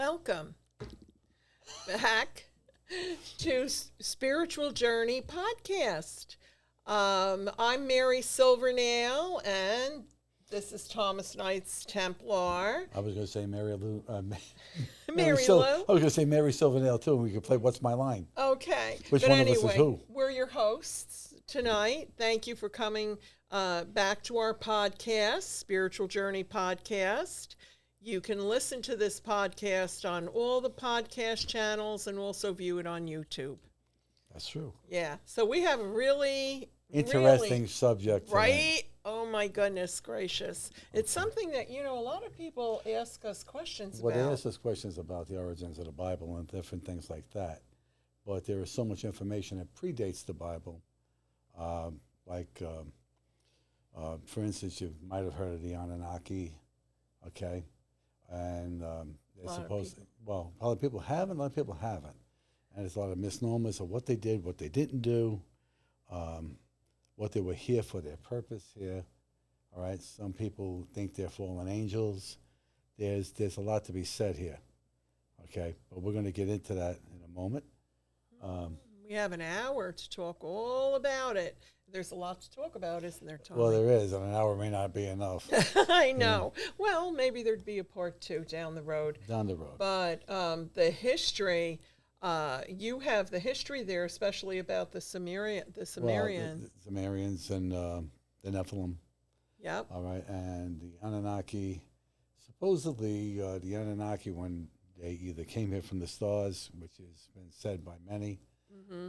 welcome back to Spiritual Journey Podcast. I'm Mary Silvernail, and this is Thomas Knight's Templar. I was going to say Mary Lou. Mary Lou? I was going to say Mary Silvernail too, and we could play What's My Line? Okay. Which but one anyway, of us is who? We're your hosts tonight. Thank you for coming back to our podcast, Spiritual Journey Podcast. You can listen to this podcast on all the podcast channels and also view it on YouTube. That's true. Yeah. So we have a really Interesting subject. Right? Oh, my goodness gracious. It's something that, a lot of people ask us questions Well, about. they ask us questions about the origins of the Bible and different things like that. But there is so much information that predates the Bible. For instance, you might have heard of the Anunnaki, okay? And they're supposed to, well, a lot of people have and a lot of people haven't. And there's a lot of misnomers of what they did, what they didn't do, what they were here for, their purpose here. All right, some people think they're fallen angels. There's a lot to be said here, okay? But we're going to get into that in a moment. We have an hour to talk all about it. There's a lot to talk about, isn't there, Tommy? Well, there is, and an hour may not be enough. I know. Yeah. Well, maybe there'd be a part 2 down the road. Down the road. But the history, you have the history there, especially about the Sumerians. The Sumerians and the Nephilim. Yep. All right, and the Anunnaki. Supposedly, the Anunnaki, when they either came here from the stars, which has been said by many,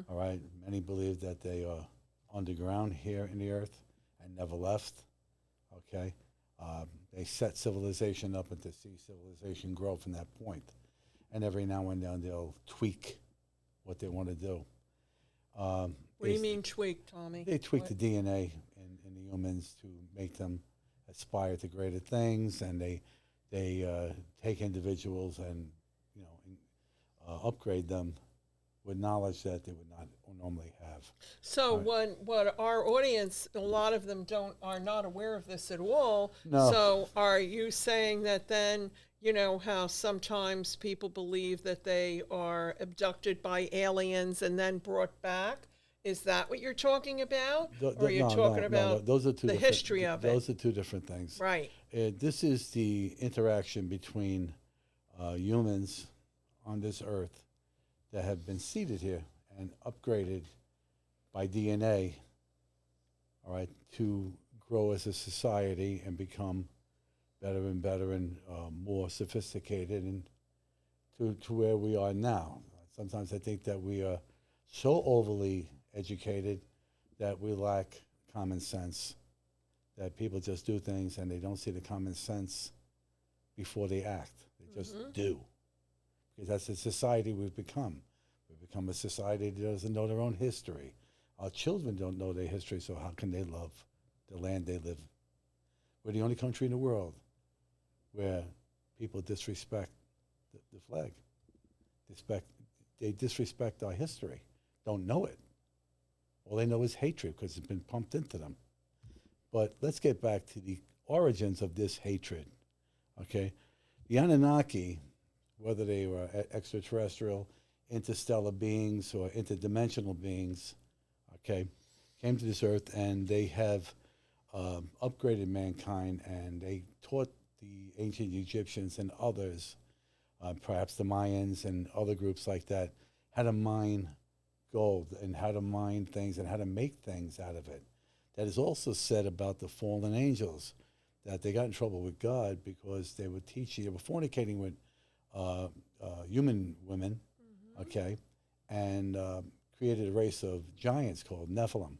all right, many believe that they are underground here in the earth and never left, okay? They set civilization up and to see civilization grow from that point. And every now and then they'll tweak what they want to do. What do you mean tweak, Tommy? They tweak the DNA in the humans to make them aspire to greater things, and they take individuals and upgrade them with knowledge that they would not normally have. So what our audience, a lot of them are not aware of this at all. No. So are you saying that then, how sometimes people believe that they are abducted by aliens and then brought back? Is that what you're talking about? Or are you talking about those are the history of it? Those are two different things. Right. This is the interaction between humans on this earth that have been seeded here and upgraded by DNA, all right, to grow as a society and become better and better and more sophisticated and to where we are now. Sometimes I think that we are so overly educated that we lack common sense, that people just do things and they don't see the common sense before they act. They just do. Because that's the society we've become. We've become a society that doesn't know their own history. Our children don't know their history, so how can they love the land they live in? We're the only country in the world where people disrespect the flag. They disrespect our history, don't know it. All they know is hatred because it's been pumped into them. But let's get back to the origins of this hatred, okay? The Anunnaki, whether they were extraterrestrial, interstellar beings, or interdimensional beings, okay, came to this earth and they have upgraded mankind, and they taught the ancient Egyptians and others, perhaps the Mayans and other groups like that, how to mine gold and how to mine things and how to make things out of it. That is also said about the fallen angels, that they got in trouble with God because they were fornicating with human women, okay, and created a race of giants called Nephilim.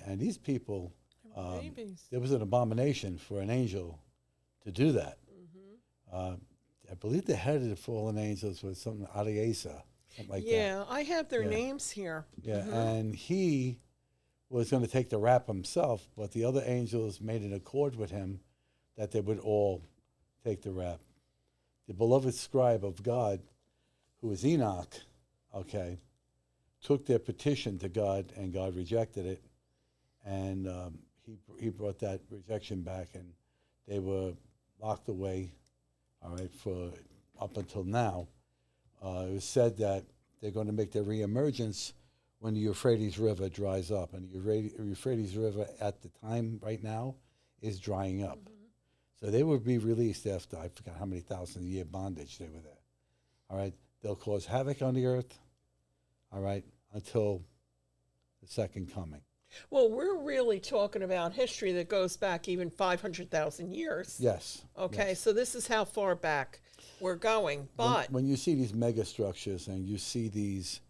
And these people, there was an abomination for an angel to do that. I believe the head of the fallen angels was something Aliasa, something like that. Yeah, I have their names here. Yeah, and he was going to take the rap himself, but the other angels made an accord with him that they would all take the rap. The beloved scribe of God, who was Enoch, okay, took their petition to God, and God rejected it, and he brought that rejection back, and they were locked away, all right, for up until now. It was said that they're going to make their re-emergence when the Euphrates River dries up. And the Euphrates River at the time right now is drying up. So they will be released after, I forgot how many thousand-year bondage they were there. All right? They'll cause havoc on the earth, all right, until the second coming. Well, we're really talking about history that goes back even 500,000 years. Yes. Okay, yes. so this is how far back we're going. But when you see these mega structures and you see these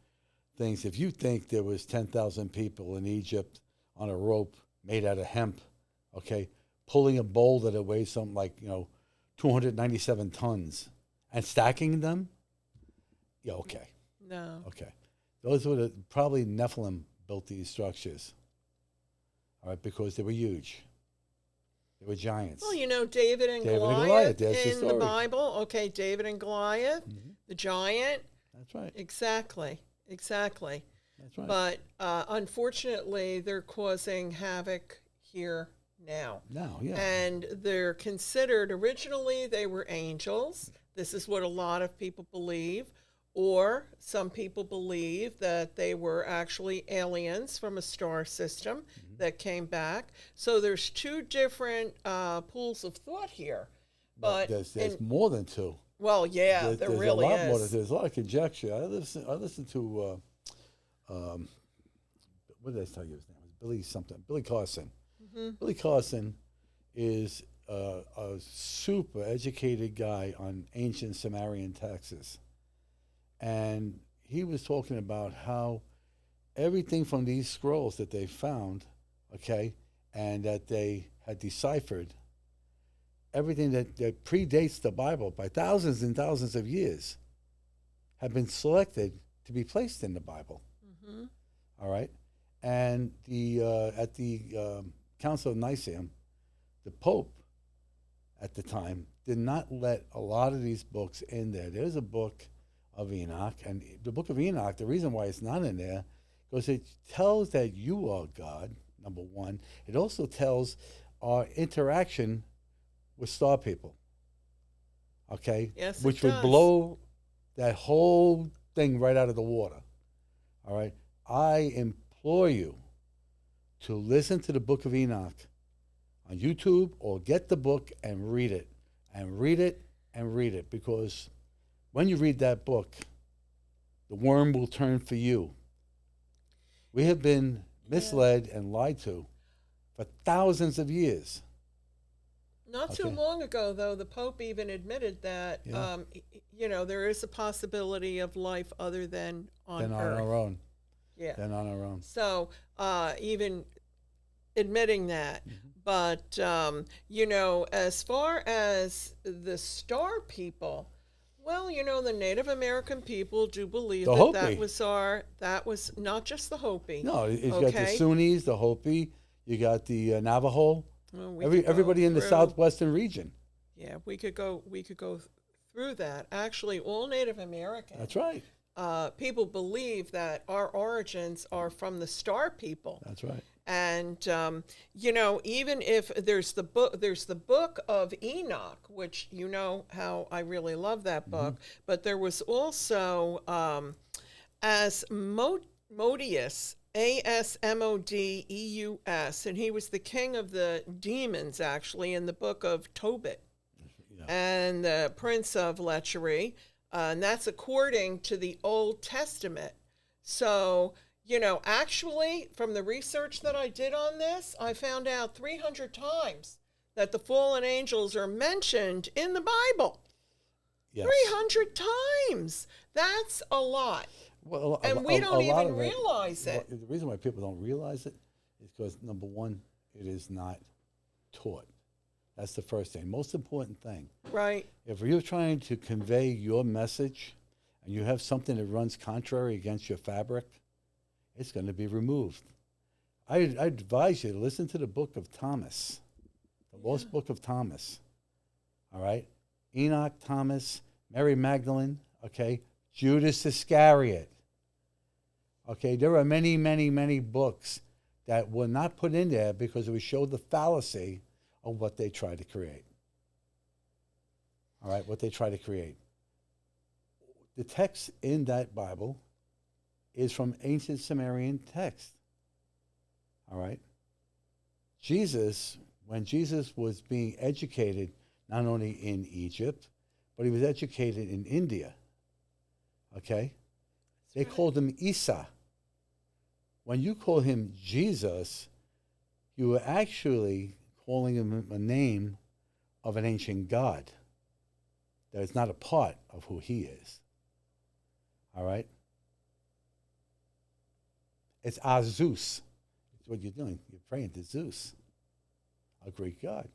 things, if you think there was 10,000 people in Egypt on a rope made out of hemp, okay, pulling a boulder that weighs something like, 297 tons and stacking them, yeah, okay. no. Okay. Those were probably Nephilim built these structures, all right, because they were huge. They were giants. Well, David and David and Goliath Goliath, that's the in the story. Bible. Okay, David and Goliath, the giant. That's right. Exactly. That's right. But unfortunately, they're causing havoc here now. Now, yeah. And they're considered, originally, they were angels. This is what a lot of people believe. Or some people believe that they were actually aliens from a star system that came back. So there's two different pools of thought here. But there's more than two. Well, yeah, there really a lot is. More. There's a lot of conjecture. I listened to what did I tell you his name? Billy Carson. Billy Carson is a super educated guy on ancient Sumerian texts. And he was talking about how everything from these scrolls that they found, okay, and that they had deciphered, everything that predates the Bible by thousands and thousands of years, have been selected to be placed in the Bible. All right? And at the Council of Nicaea, the Pope at the time did not let a lot of these books in there. There's a book of Enoch, and the book of Enoch, the reason why it's not in there, because it tells that you are God, number one. It also tells our interaction with star people, okay? Yes, which it would does. blow that whole thing right out of the water, all right? I implore you to listen to the book of Enoch on YouTube or get the book and read it, and read it, and read it, because when you read that book, the worm will turn for you. We have been misled and lied to for thousands of years. Not too long ago, though, the Pope even admitted that, there is a possibility of life other than on Earth. Our own. Yeah. Than on our own. So even admitting that. But, as far as the star people, well, the Native American people do believe that was not just the Hopi. No, it's got the Sunnis, the Hopi, you got the Navajo, Well, everybody in the southwestern region. Yeah, we could go through that. Actually, all Native Americans. That's right. People believe that our origins are from the star people. That's right. And even if there's the book of Enoch, which how I really love that book, but there was also Asmodeus, Asmodeus, and he was the king of the demons, actually, in the book of Tobit, and the prince of lechery, and that's according to the Old Testament. So, actually, from the research that I did on this, I found out 300 times that the fallen angels are mentioned in the Bible. Yes. 300 times. That's a lot. Well, and we don't even realize it. The reason why people don't realize it is because, number one, it is not taught. That's the first thing. Most important thing. Right. If you're trying to convey your message and you have something that runs contrary against your fabric, it's going to be removed. I advise you to listen to the book of Thomas, the Lost Book of Thomas. All right? Enoch, Thomas, Mary Magdalene, okay? Judas Iscariot. Okay, there are many, many, many books that were not put in there because it would show the fallacy of what they tried to create. All right, what they tried to create. the text in that Bible is from ancient Sumerian text. All right? Jesus, when Jesus was being educated, not only in Egypt, but he was educated in India. Okay? They called him Isa. When you call him Jesus, you were actually calling him a name of an ancient god that is not a part of who he is. All right? It's Zeus. It's what you're doing. You're praying to Zeus, a Greek god.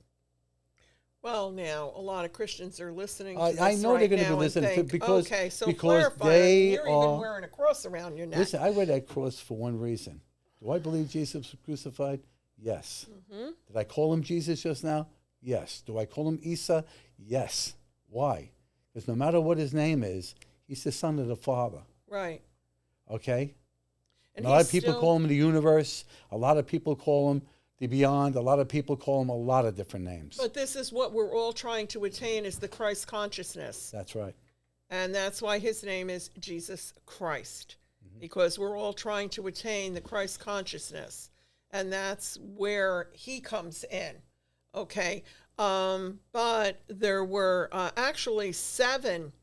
Well, now a lot of Christians are listening to I this know they're right going to be now and listening to think, because okay, so because clarify. I mean, they you're are even wearing a cross around your neck. Listen, I wear that cross for one reason. Do I believe Jesus was crucified? Yes. Mm-hmm. Did I call him Jesus just now? Yes. Do I call him Isa? Yes. Why? Because no matter what his name is, he's the son of the Father. Right. Okay? And a lot of people call him the universe. A lot of people call him the beyond. A lot of people call him a lot of different names. But this is what we're all trying to attain, is the Christ consciousness. That's right. And that's why his name is Jesus Christ, because we're all trying to attain the Christ consciousness. And that's where he comes in. Okay. But there were actually 7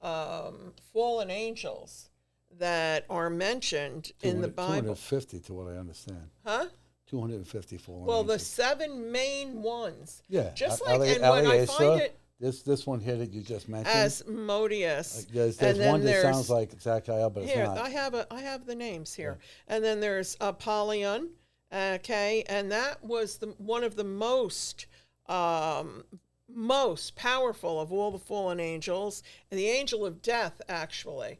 fallen angels that are mentioned in the Bible. 250 to what I understand. Huh? 250 fallen Well, angels. the 7 main ones. Yeah. Just like, and when I find it, this one here that you just mentioned. Asmodeus. There's and then one that sounds like Zachariah, but here, it's not. I have the names here. Yeah. And then there's Apollyon, okay, and that was one of the most powerful of all the fallen angels. And the angel of death, actually,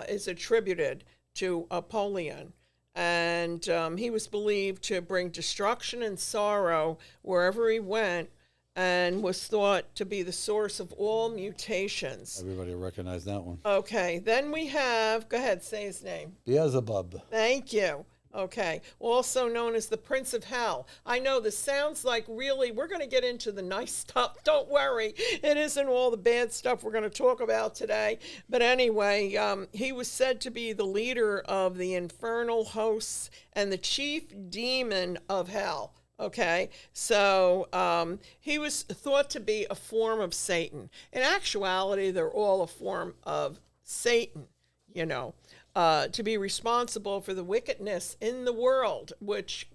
is attributed to Apollyon. And he was believed to bring destruction and sorrow wherever he went, and was thought to be the source of all mutations. Everybody recognize that one. Okay, then we have, go ahead, say his name. Beelzebub. Thank you. Okay, also known as the Prince of Hell. I know this sounds like really, we're going to get into the nice stuff. Don't worry, it isn't all the bad stuff we're going to talk about today. But anyway, he was said to be the leader of the infernal hosts and the chief demon of hell. Okay, so he was thought to be a form of Satan. In actuality, they're all a form of Satan, you know, to be responsible for the wickedness in the world, which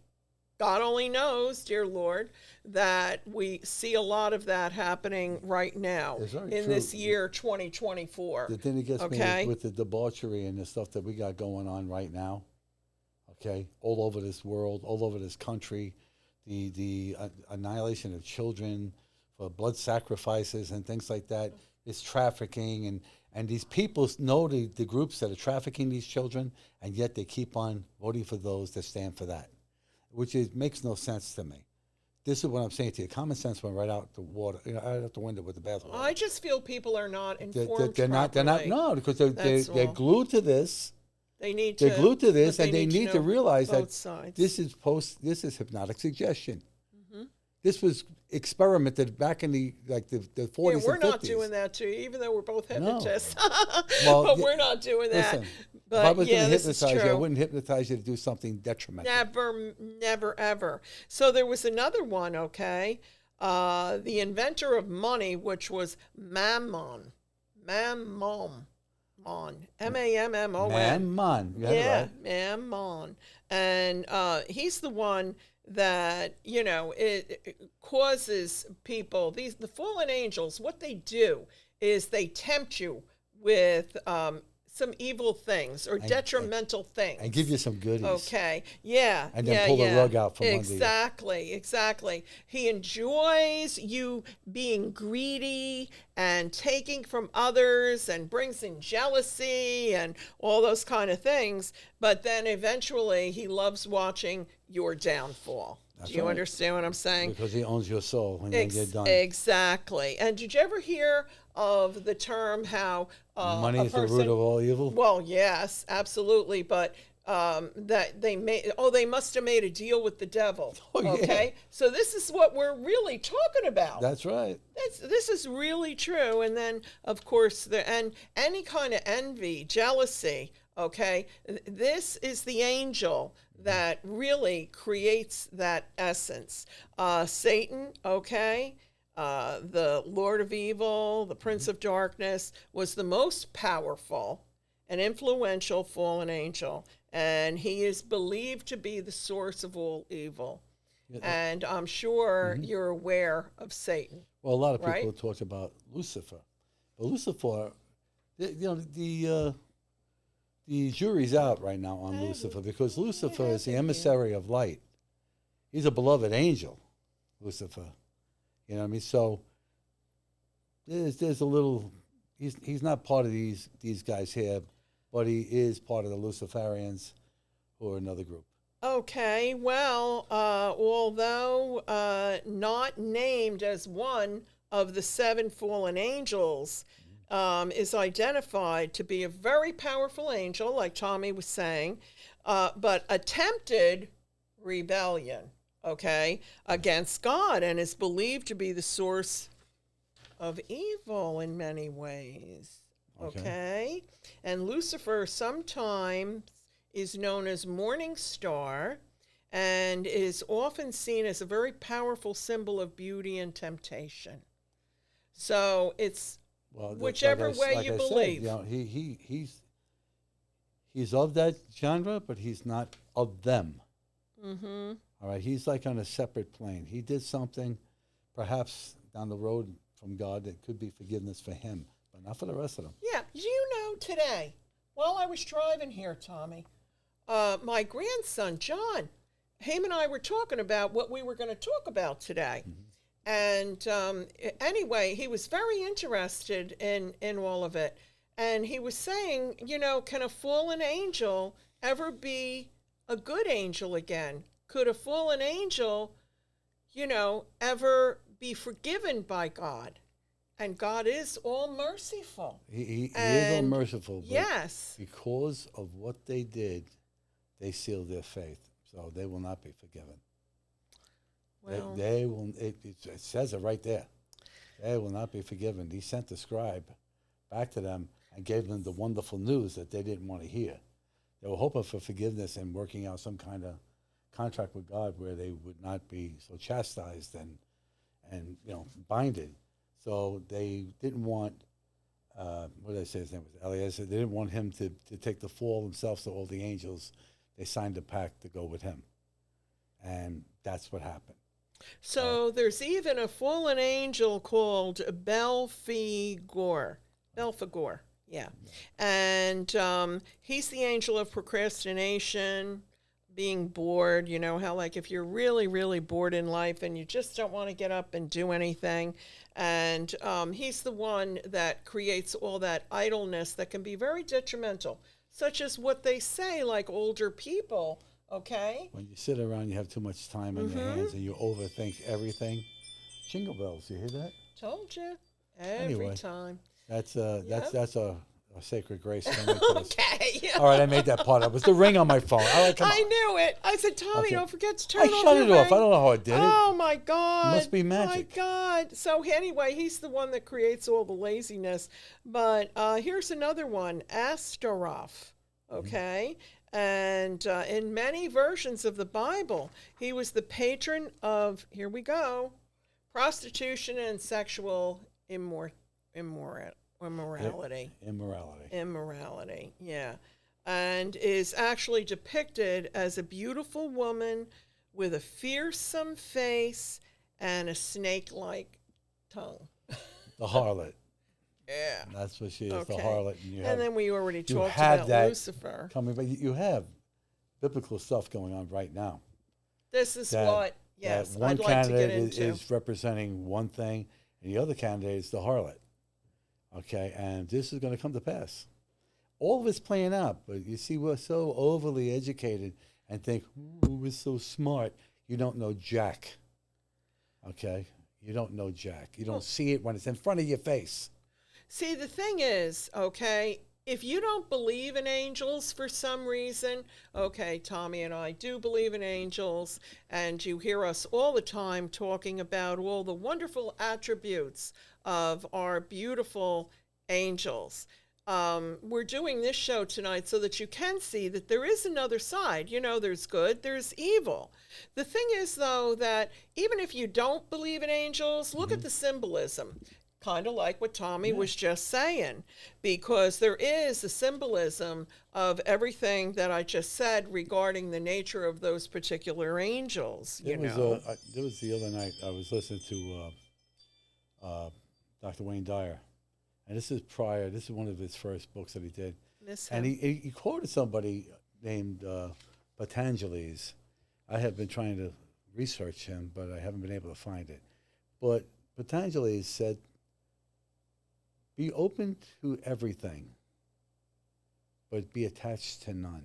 God only knows, dear Lord, that we see a lot of that happening right now in this year 2024. The thing that gets me with the debauchery and the stuff that we got going on right now, okay, all over this world, all over this country, the annihilation of children for blood sacrifices and things like that. It's trafficking, and these people know the groups that are trafficking these children, and yet they keep on voting for those that stand for that, which makes no sense to me. This is what I'm saying to you. Common sense went right out the water, right out the window with the bathwater. I just feel people are not informed They're not, no, because they're glued to this. They're glued to this, and they need to realize that this is hypnotic suggestion. Mm-hmm. This was experimented back in the 40s and 50s. Yeah, we're not doing that too, even though we're both hypnotists. No. But we're not doing that. Listen, but if I was going to hypnotize you, I true. wouldn't hypnotize you to do something detrimental. Never, ever. So there was another one, okay? The inventor of money, which was Mammon. M-A-M-M-O-N. Mammon. You had it right. Mammon. And he's the one that, you know, it causes people, the fallen angels, what they do is they tempt you with some evil things or detrimental things. And give you some goodies. Okay. Yeah. And then pull the rug out from under you. Exactly. He enjoys you being greedy and taking from others and brings in jealousy and all those kind of things. But then eventually he loves watching your downfall. Do you understand what I'm saying? Because he owns your soul when you're done. Exactly. And did you ever hear of the term how money is the root of all evil? Well, yes, absolutely. But that they made. Oh, they must have made a deal with the devil. Oh, yeah. Okay, so this is what we're really talking about. That's right. This is really true. And then, of course, and any kind of envy, jealousy. Okay, this is the angel that really creates that essence. Satan. Okay. The Lord of Evil, the Prince of Darkness, was the most powerful and influential fallen angel, and he is believed to be the source of all evil. Yeah. And I'm sure you're aware of Satan. Well, a lot of people Right? talk about Lucifer, but Lucifer, the jury's out right now on Lucifer, because Lucifer is the emissary of light. He's a beloved angel, Lucifer. You know what I mean? So there's a little. He's not part of these guys here, but he is part of the Luciferians, who are another group. Okay, well, although not named as one of the seven fallen angels, is identified to be a very powerful angel, like Tommy was saying, but attempted rebellion, okay, against God, and is believed to be the source of evil in many ways. Okay? And Lucifer sometimes is known as morning star and is often seen as a very powerful symbol of beauty and temptation. So it's whichever way you believe. Said, he's of that genre, but he's not of them. Mm-hmm. All right, he's like on a separate plane. He did something, perhaps down the road from God, that could be forgiveness for him, but not for the rest of them. Yeah, do you know today, while I was driving here, Tommy, my grandson, John, him and I were talking about what we were going to talk about today. And anyway, he was very interested in all of it. And he was saying, can a fallen angel ever be a good angel again? Could a fallen angel, ever be forgiven by God? And God is all merciful. He is all merciful. But yes. because of what they did, they sealed their faith. So they will not be forgiven. Well, they will. It says it right there. They will not be forgiven. He sent the scribe back to them and gave them the wonderful news that they didn't want to hear. They were hoping for forgiveness and working out some kind of contract with God where they would not be so chastised and binded. So they didn't want, what did I say his name was? Eliezer. They didn't want him to take the fall themselves to all the angels. They signed a pact to go with him. And that's what happened. So there's even a fallen angel called Belphegor. Yeah. And he's the angel of procrastination, being bored. You know how, like, if you're really, really bored in life and you just don't want to get up and do anything. And he's the one that creates all that idleness that can be very detrimental, such as what they say, like older people. Okay. When you sit around, you have too much time on your hands and you overthink everything. Jingle bells, you hear that? Told you. Every time. That's a sacred grace. Okay. All right, I made that part up. It was the ring on my phone. All right, I knew it. I said, Tommy, don't forget to turn off I shut it your off. ring. I don't know how I did it. Oh, my God. It must be magic. My God. So anyway, he's the one that creates all the laziness. But here's another one, Astaroth. Okay. And in many versions of the Bible, he was the patron of, here we go, prostitution and sexual immorality. Immorality, yeah. And is actually depicted as a beautiful woman with a fearsome face and a snake-like tongue. The harlot. Yeah. That's what she is, Okay. the harlot. And then we already talked about Lucifer. But you have biblical stuff going on right now. This is what, yes, one I'd like to get candidate into. is representing one thing, and the other candidate is the harlot. Okay, and this is going to come to pass. All of it's playing out, but you see, we're so overly educated and think, ooh, we're so smart. You don't know jack. Okay? You don't know jack. You don't see it when it's in front of your face. See, the thing is, okay, if you don't believe in angels for some reason, okay, Tommy and I do believe in angels, and you hear us all the time talking about all the wonderful attributes of our beautiful angels. We're doing this show tonight so that you can see that there is another side. You know, there's good, there's evil. The thing is, though, that even if you don't believe in angels, look at the symbolism. Kind of like what Tommy was just saying, because there is a symbolism of everything that I just said regarding the nature of those particular angels, you know. There was the other night I was listening to Dr. Wayne Dyer, and this is one of his first books that he did. Miss And him. he quoted somebody named Patanjali's. I have been trying to research him, but I haven't been able to find it. But Patanjali said, be open to everything, but be attached to none.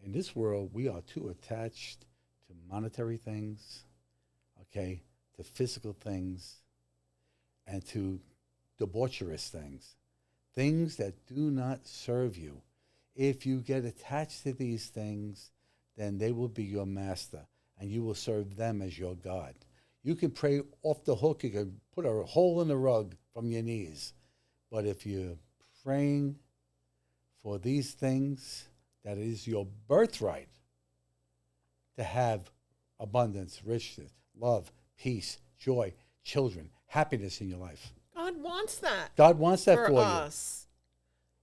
In this world, we are too attached to monetary things, okay, to physical things, and to debaucherous things that do not serve you. If you get attached to these things, then they will be your master, and you will serve them as your God. You can pray off the hook. You can put a hole in the rug from your knees. But if you're praying for these things, that is your birthright to have abundance, richness, love, peace, joy, children, happiness in your life. God wants that God wants that for us.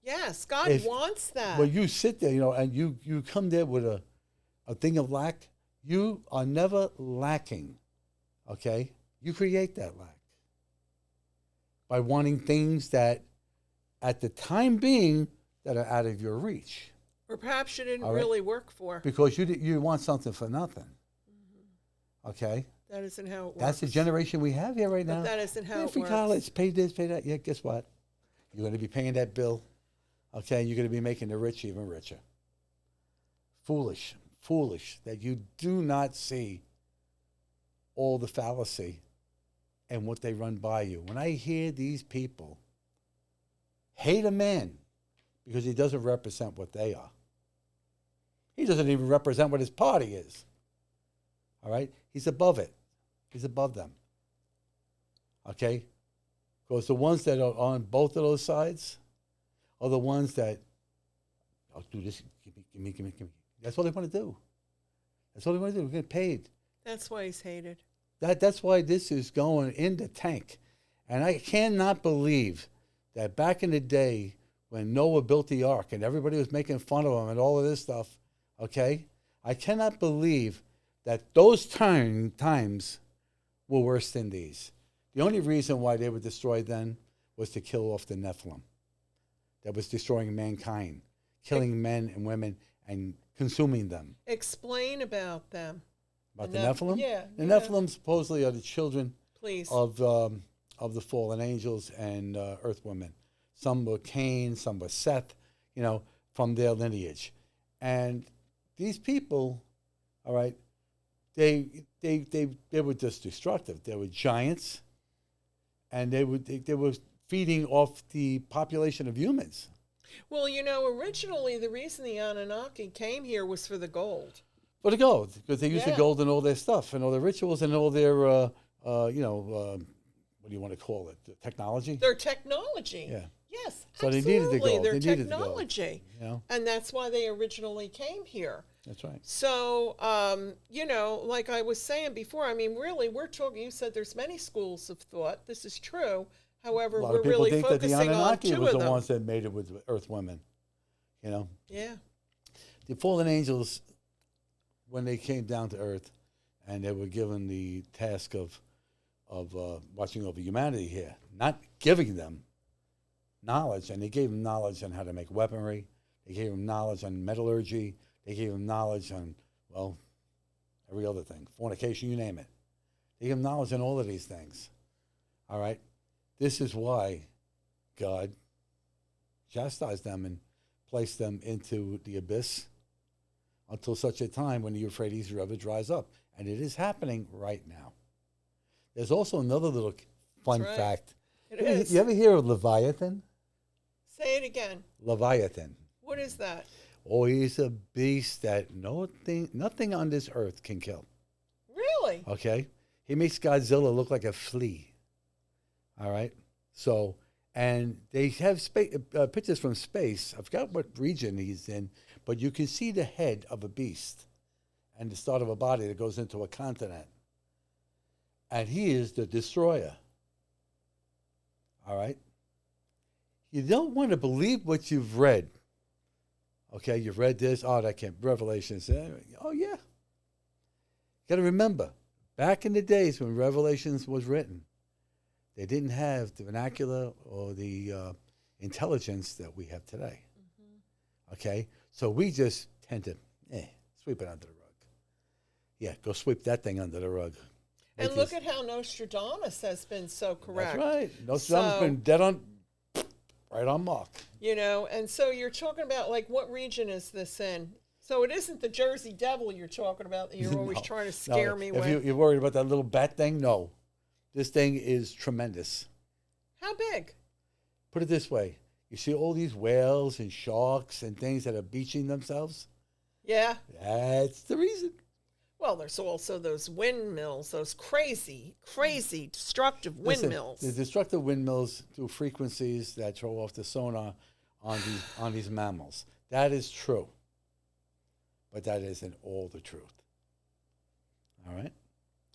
Yes, God wants that. When you sit there, and you come there with a thing of lack, you are never lacking, okay? You create that lack by wanting things that, at the time being, that are out of your reach. Or perhaps you didn't really work for. Because you want something for nothing, okay? That isn't how it works. That's the generation we have here right now. But that isn't how it Free works. college, pay this, pay that. Yeah, guess what? You're going to be paying that bill, okay? You're going to be making the rich even richer. Foolish that you do not see all the fallacy and what they run by you. When I hear these people hate a man because he doesn't represent what they are, he doesn't even represent what his party is. All right? He's above it. He's above them. Okay? Because the ones that are on both of those sides are the ones that, I'll do this, give me. That's all they want to do. That's all they want to do. We're getting paid. That's why he's hated. That's why this is going in the tank. And I cannot believe that back in the day when Noah built the ark and everybody was making fun of him and all of this stuff, okay? I cannot believe that those times were worse than these. The only reason why they were destroyed then was to kill off the Nephilim. That was destroying mankind, killing men and women and consuming them. Explain about them. About the Nephilim? Yeah. The Nephilim supposedly are the children Please. of the fallen angels and earth women. Some were Cain, some were Seth, from their lineage. And these people, all right, they were just destructive. They were giants, and they were feeding off the population of humans. Well, originally the reason the Anunnaki came here was for the gold. For the gold, because they used the gold in all their stuff and all their rituals and all their, what do you want to call it? The technology? Their technology. Yeah. Yes, so absolutely. they needed the gold. Their they needed technology. The gold, And that's why they originally came here. That's right. So, like I was saying before, I mean, really, we're talking, you said there's many schools of thought. This is true. However, we're really focusing on two of them. A lot of people think that the Anunnaki was the ones that made it with earth women, Yeah. The fallen angels, when they came down to earth and they were given the task of watching over humanity here, not giving them knowledge, and they gave them knowledge on how to make weaponry. They gave them knowledge on metallurgy. They gave them knowledge on, every other thing, fornication, you name it. They gave them knowledge on all of these things. All right? This is why God chastised them and placed them into the abyss until such a time when the Euphrates River dries up. And it is happening right now. There's also another little fun fact. It is. You ever hear of Leviathan? Say it again. Leviathan. What is that? Oh, he's a beast that nothing on this earth can kill. Really? Okay? He makes Godzilla look like a flea. All right? So, and they have pictures from space. I forgot what region he's in, but you can see the head of a beast and the start of a body that goes into a continent. And he is the destroyer. All right? You don't want to believe what you've read. Okay, you've read this. Oh, that can't. Revelations. Oh, yeah. You got to remember, back in the days when Revelations was written, they didn't have the vernacular or the intelligence that we have today. Mm-hmm. Okay? So we just tend to sweep it under the rug. Yeah, go sweep that thing under the rug. And look at how Nostradamus has been so correct. That's right. Nostradamus has been dead on, right on mark. You know, and so you're talking about, like, what region is this in? So it isn't the Jersey Devil you're talking about that you're always trying to scare me with. If you're worried about that little bat thing, no. This thing is tremendous. How big? Put it this way. You see all these whales and sharks and things that are beaching themselves? Yeah. That's the reason. Well, there's also those windmills, those crazy, destructive windmills. Listen, the destructive windmills do frequencies that throw off the sonar on these mammals. That is true. But that isn't all the truth. All right?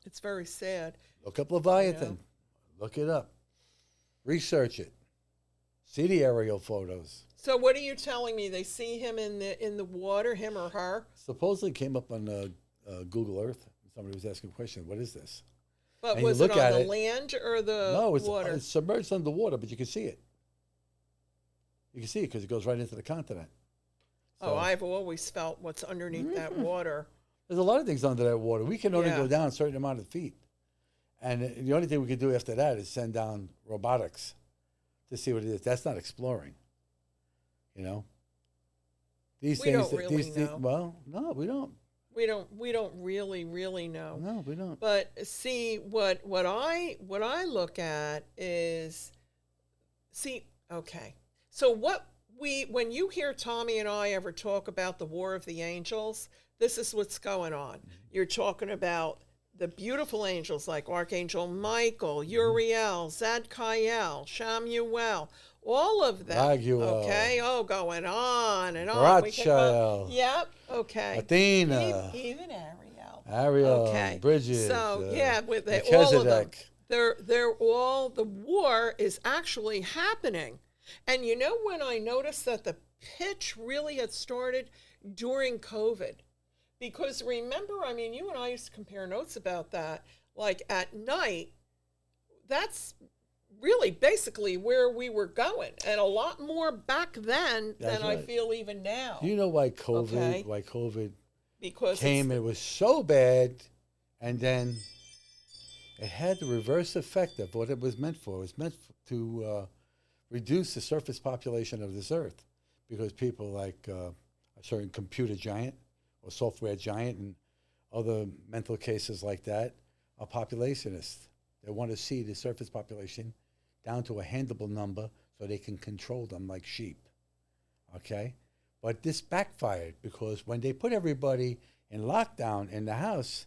It's very sad. Look up Leviathan. Yeah. Look it up. Research it. See the aerial photos. So what are you telling me? They see him in the water, him or her? Supposedly came up on Google Earth. Somebody was asking a question, what is this? But was it on the land or the water? No, it's submerged underwater, but you can see it. You can see it because it goes right into the continent. So, I've always felt what's underneath that water. There's a lot of things under that water. We can only go down a certain amount of feet. And the only thing we can do after that is send down robotics to see what it is. That's not exploring. You know? These we things don't really know. Well, no, we don't. We don't really know. No, we don't. But see, what I look at is, okay. So when you hear Tommy and I ever talk about the War of the Angels, this is what's going on. Mm-hmm. You're talking about the beautiful angels like Archangel Michael, Uriel, Zadkiel, Shamuel, all of them. Raguel. Okay, going on and on. Raphael. Yep, okay. Athena. Even Ariel. Okay. Bridget. So, with all of them. They're all, the war is actually happening. And you know when I noticed that the pitch really had started during COVID? Because remember, I mean, you and I used to compare notes about that. Like at night, that's really basically where we were going. And a lot more back then than I feel even now. Do you know why COVID because came? It was so bad, and then it had the reverse effect of what it was meant for. It was meant to reduce the surface population of this earth, because people like a certain computer giant or software giant and other mental cases like that are populationists. They want to see the surface population down to a handleable number so they can control them like sheep. Okay? But this backfired because when they put everybody in lockdown in the house,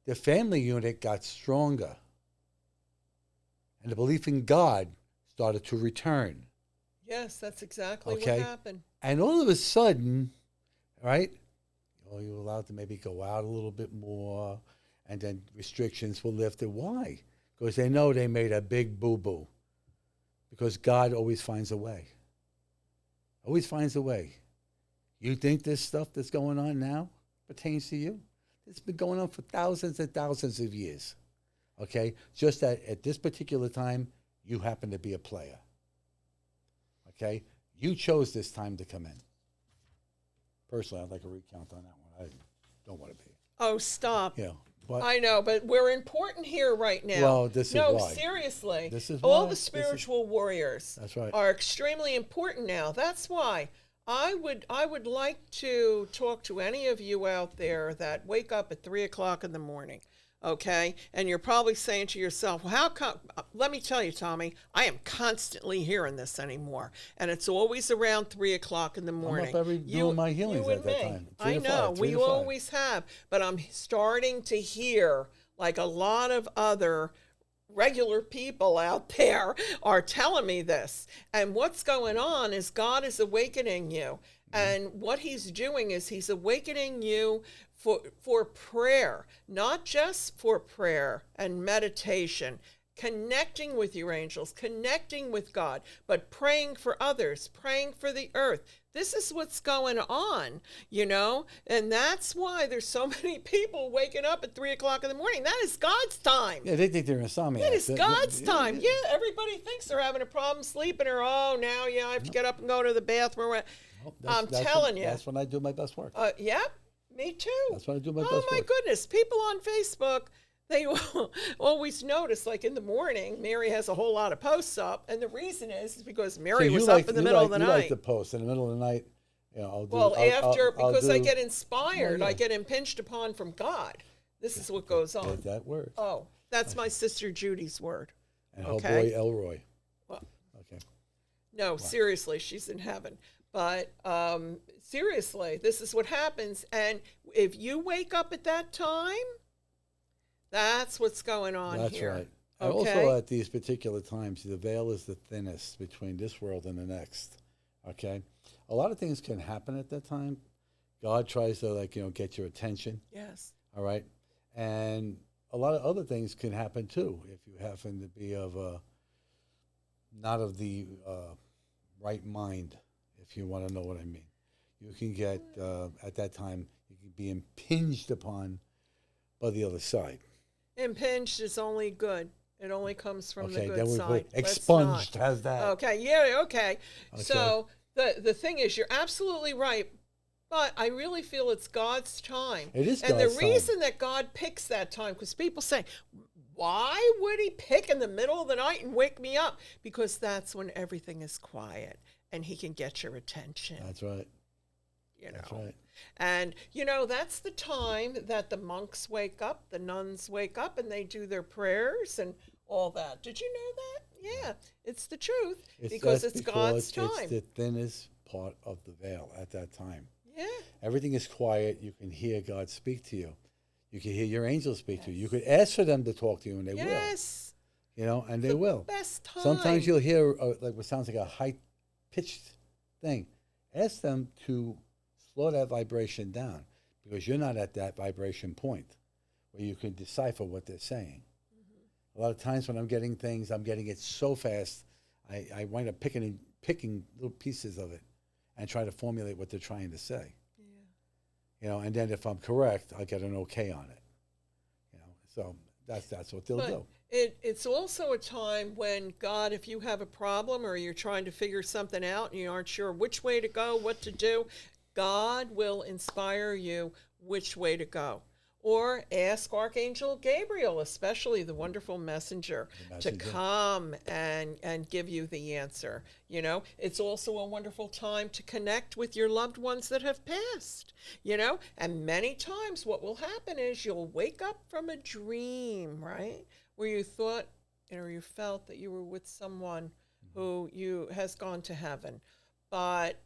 the family unit got stronger. And the belief in God started to return. Yes, that's exactly what happened. And all of a sudden, right, you're allowed to maybe go out a little bit more, and then restrictions were lifted. Why? Because they know they made a big boo-boo. Because God always finds a way. Always finds a way. You think this stuff that's going on now pertains to you? It's been going on for thousands and thousands of years. Okay? Just that at this particular time, you happen to be a player. Okay? You chose this time to come in. Personally, I'd like a recount on that one. I don't want to be. Oh, stop. Yeah. But I know, but we're important here right now. Well, this is why. No, seriously. This is all why. the spiritual warriors That's right. are extremely important now. That's why I would like to talk to any of you out there that wake up at 3 o'clock in the morning. Okay, and you're probably saying to yourself, well, how come? Let me tell you, Tommy, I am constantly hearing this anymore, and it's always around 3 o'clock in the I'm up morning. doing my healings You at and that me. time. I know, we always have, but I'm starting to hear like a lot of other regular people out there are telling me this. And what's going on is God is awakening you. And what he's doing is he's awakening you for prayer, not just for prayer and meditation, connecting with your angels, connecting with God, but praying for others, praying for the earth. This is what's going on, and that's why there's so many people waking up at 3 o'clock in the morning. That is God's time. Yeah, they think they're insomniacs. It is God's time. Yeah, everybody thinks they're having a problem sleeping, or now, I have to get up and go to the bathroom. Well, I'm telling you. That's when I do my best work. Yeah, me too. That's when I do my best Oh work. my goodness, people on Facebook, they always notice, like in the morning, Mary has a whole lot of posts up, and the reason is because Mary was up in the middle of the night. You like to post in the middle of the night. Because I get inspired, I get impinged upon from God. This is what goes on. That word. Oh, that's my sister Judy's word. And her boy Elroy. Well, okay. No, seriously, she's in heaven. But seriously, this is what happens. And if you wake up at that time, that's what's going on That's here. right. And also at these particular times, the veil is the thinnest between this world and the next. Okay? A lot of things can happen at that time. God tries to, get your attention. Yes. All right? And a lot of other things can happen, too, if you happen to be not of the right mind, if you want to know what I mean. You can get, at that time, you can be impinged upon by the other side. Impinged is only good. It only comes from the good then we side. put expunged. How's that? Okay, yeah, okay. So the thing is, you're absolutely right, but I really feel it's God's time. It is God's time. And the reason time. that God picks that time, because people say, why would he pick in the middle of the night and wake me up? Because that's when everything is quiet and he can get your attention. That's right. That's right. And, that's the time that the monks wake up, the nuns wake up, and they do their prayers and all that. Did you know that? Yeah, it's the truth because it's God's time. It's the thinnest part of the veil at that time. Yeah. Everything is quiet. You can hear God speak to you. You can hear your angels speak to you. You could ask for them to talk to you, and they will. Yes. And they will. Best time. Sometimes you'll hear what sounds like a high-pitched thing. Ask them to slow that vibration down because you're not at that vibration point where you can decipher what they're saying. Mm-hmm. A lot of times when I'm getting things, I'm getting it so fast, I wind up picking little pieces of it and try to formulate what they're trying to say. Yeah. And then if I'm correct, I'll get an okay on it. So that's what they'll do. It's also a time when God, if you have a problem or you're trying to figure something out and you aren't sure which way to go, what to do, God will inspire you which way to go. Or ask Archangel Gabriel, especially the wonderful messenger, to come and give you the answer. It's also a wonderful time to connect with your loved ones that have passed, And many times what will happen is you'll wake up from a dream, right? Where you thought, or you felt that you were with someone who has gone to heaven. But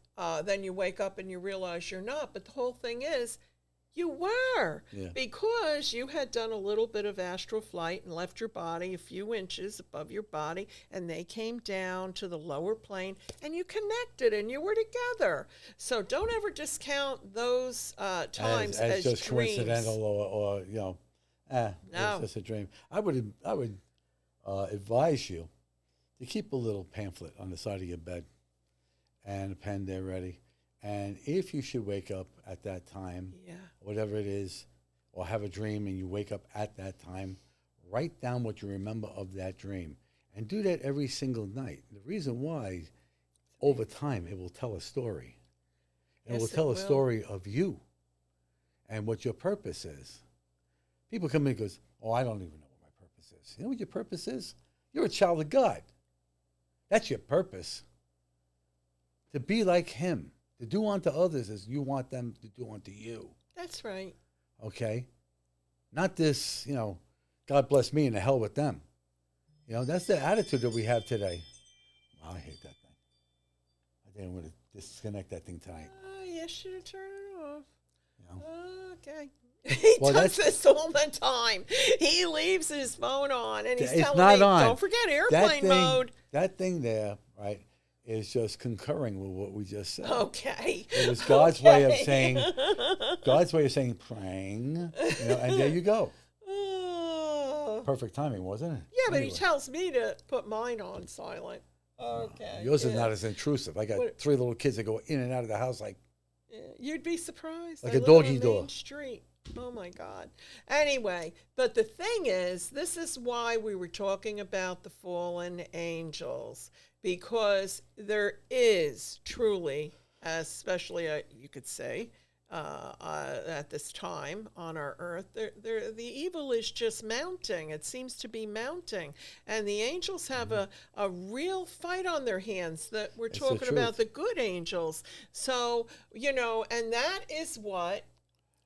then you wake up and you realize you're not. But the whole thing is, you were, because you had done a little bit of astral flight and left your body a few inches above your body, and they came down to the lower plane, and you connected, and you were together. So don't ever discount those times as just dreams. Coincidental or no. It's just a dream. I would advise you to keep a little pamphlet on the side of your bed and a pen there ready. And if you should wake up at that time, whatever it is, or have a dream and you wake up at that time, write down what you remember of that dream. And do that every single night. The reason why, over time, it will tell a story. And it will tell a story of you and what your purpose is. People come in and goes, I don't even know what my purpose is. You know what your purpose is? You're a child of God. That's your purpose. To be like him. To do unto others as you want them to do unto you. That's right. Okay? Not this, God bless me and the hell with them. You know, that's the attitude that we have today. Wow, I hate that thing. I didn't want to disconnect that thing tonight. You should turn it off. You know? Okay. He Well, does this all the time. He leaves his phone on and he's It's telling not me, on. don't forget airplane mode. That thing there, right, is just concurring with what we just said. Okay. It was God's way of saying, praying, you know, and there you go. Perfect timing, wasn't it? Yeah, but Anyway. he tells me to put mine on silent. Okay. Yours is not as intrusive. I got What- 3 little kids that go in and out of the house like, Yeah, you'd be surprised. Like I a live on doggy Main door. Street. Oh my God. Anyway, but the thing is, this is why we were talking about the fallen angels, because there is truly, especially you could say, at this time on our earth, the evil is just mounting. It seems to be mounting. And the angels have a real fight on their hands that we're It's the talking about, truth. the good angels. So, you know, and that is what,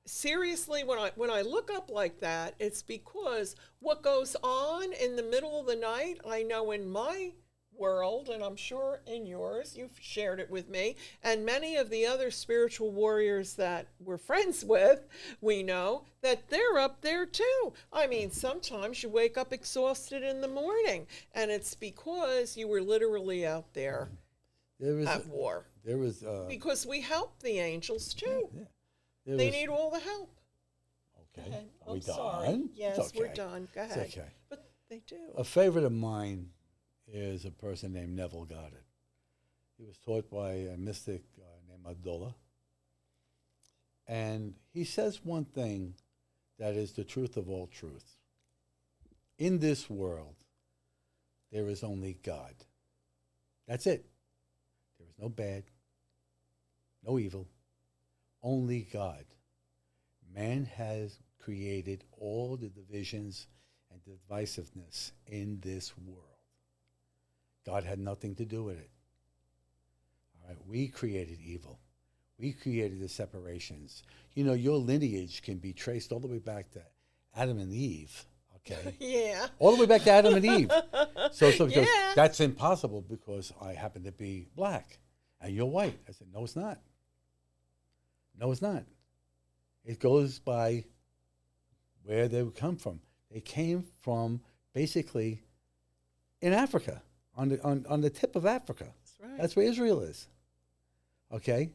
seriously, when I look up like that, it's because what goes on in the middle of the night, I know in my world, and I'm sure in yours, you've shared it with me, and many of the other spiritual warriors that we're friends with, we know that they're up there too. I mean, sometimes you wake up exhausted in the morning, and it's because you were literally out there at war. There was Because we help the angels too. there They was- need all the help. Okay, Okay, are I'm we sorry. done? Yes, It's we're okay. done. Go It's ahead. okay. But they do. A favorite of mine is a person named Neville Goddard. He was taught by a mystic named Abdullah. And he says one thing that is the truth of all truth. In this world, there is only God. That's it. There is no bad, no evil, only God. Man has created all the divisions and divisiveness in this world. God had nothing to do with it. All right, we created evil. We created the separations. You know, your lineage can be traced all the way back to Adam and Eve. Okay, Yeah. all the way back to Adam and Eve. So Yeah. that's impossible because I happen to be black and you're white. I said, no, it's not. No, it's not. It goes by where they would come from. They came from basically in Africa, on the tip of Africa. That's right. That's where Israel is. Okay?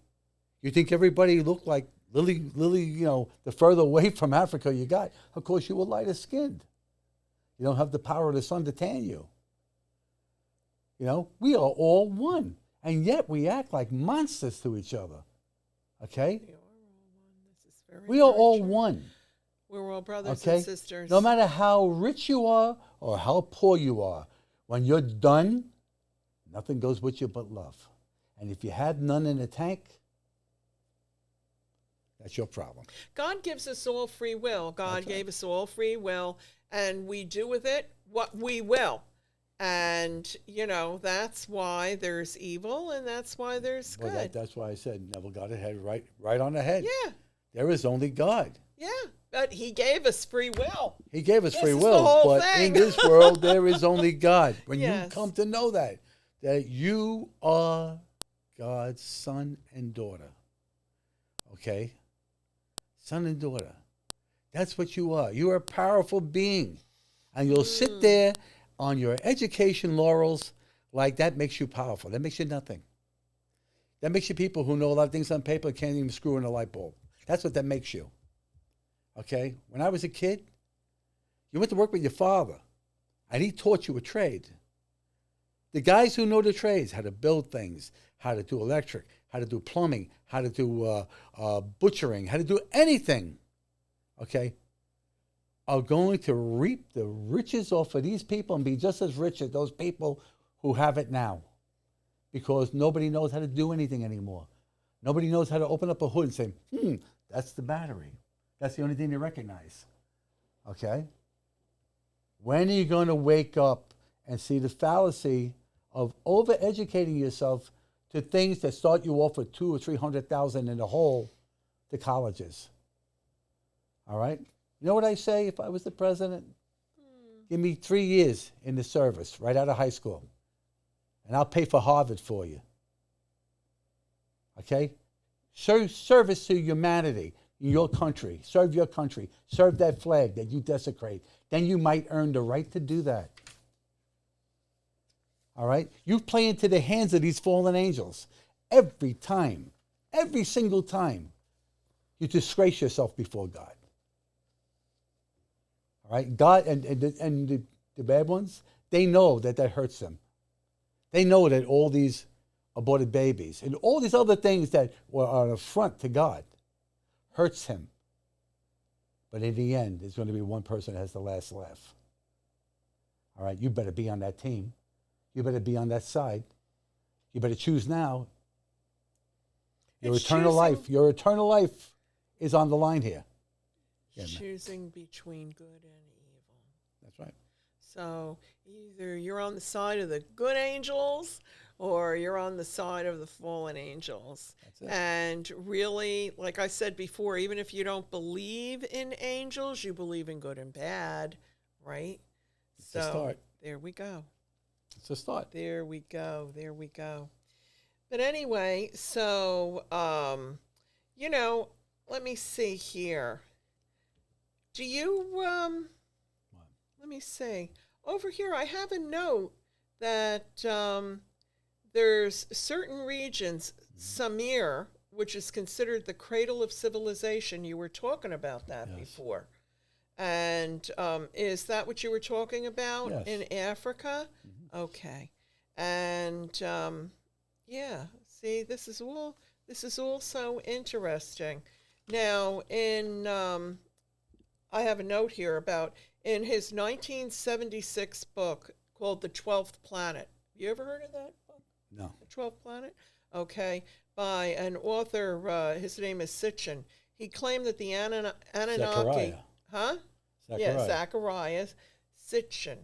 You think everybody looked like Lily, you know, the further away from Africa you got, of course you were lighter skinned. You don't have the power of the sun to tan you. You know, we are all one. And yet we act like monsters to each other. Okay? We are all one. This is very, We are very all true. one. We're all brothers Okay? and sisters. No matter how rich you are or how poor you are, when you're done, nothing goes with you but love. And if you had none in the tank, that's your problem. God gives us all free will. God That's right. gave us all free will, and we do with it what we will. And, you know, that's why there's evil and that's why there's good. Well, that's why I said Neville got it head right on the head. Yeah, There is only God. yeah. But he gave us free will. He gave us This free is the will, whole but thing. in this world there is only God. When Yes. you come to know that you are God's son and daughter, okay? Son and daughter. That's what you are. You are a powerful being. And you'll sit there on your education laurels like that makes you powerful. That makes you nothing. That makes you people who know a lot of things on paper can't even screw in a light bulb. That's what that makes you. Okay? When I was a kid, you went to work with your father, and he taught you a trade. The guys who know the trades, how to build things, how to do electric, how to do plumbing, how to do butchering, how to do anything, okay, are going to reap the riches off of these people and be just as rich as those people who have it now. Because nobody knows how to do anything anymore. Nobody knows how to open up a hood and say, that's the battery. That's the only thing they recognize. Okay? When are you going to wake up and see the fallacy of over-educating yourself to things that start you off with $200,000 or $300,000 in the hole to colleges? All right? You know what I say if I was the president? Give me 3 years in the service right out of high school, and I'll pay for Harvard for you. Okay? Service to humanity in your country. Serve your country. Serve that flag that you desecrate. Then you might earn the right to do that. All right? You play into the hands of these fallen angels every time, every single time. You disgrace yourself before God. All right? God and the bad ones, they know that hurts them. They know that all these aborted babies and all these other things that are an affront to God hurts him. But in the end, there's going to be one person that has the last laugh. All right? You better be on that team. You better be on that side. You better choose now. Your eternal life is on the line here. Choosing between good and evil. That's right. So either you're on the side of the good angels or you're on the side of the fallen angels. That's it. And really, like I said before, even if you don't believe in angels, you believe in good and bad, right? It's a start. There we go. It's a start. There we go. There we go. But anyway, so, let me see here. Do you, let me see. Over here, I have a note that there's certain regions, Samir, which is considered the cradle of civilization. You were talking about that before. And is that what you were talking about in Africa? Mm-hmm. Okay. And see, this is all so interesting. Now, I have a note here about in his 1976 book called The 12th Planet. You ever heard of that book? No. The 12th Planet? Okay. By an author, his name is Sitchin. He claimed that the Anunnaki... Zechariah. Huh? Zechariah. Yeah, Zechariah Sitchin.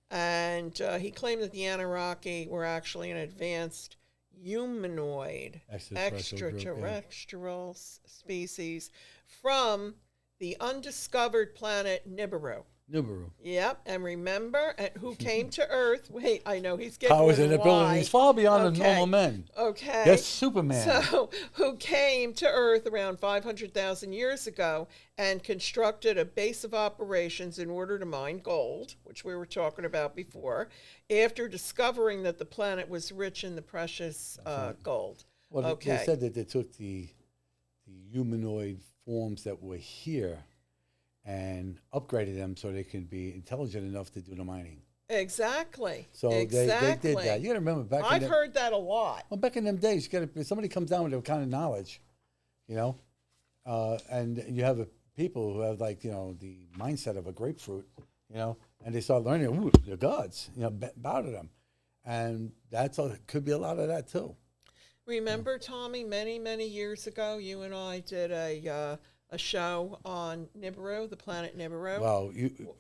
And he claimed that the Anunnaki were actually an advanced humanoid extraterrestrial species from the undiscovered planet Nibiru. Yep, and remember who came to Earth? Wait, I know he's getting powers and abilities far beyond the normal men. Okay. Yes, Superman. So, who came to Earth around 500,000 years ago and constructed a base of operations in order to mine gold, which we were talking about before, after discovering that the planet was rich in the precious gold. Well, they said that they took the humanoid forms that were here and upgraded them so they can be intelligent enough to do the mining. Exactly. So they did that. You got to remember back. I've heard that a lot. Well, back in them days, if somebody comes down with that kind of knowledge, and you have people who have the mindset of a grapefruit, and they start learning, ooh, they're gods, bow to them, and could be a lot of that too. Remember, Tommy, many years ago, you and I did a show on Nibiru, the planet Nibiru. Well,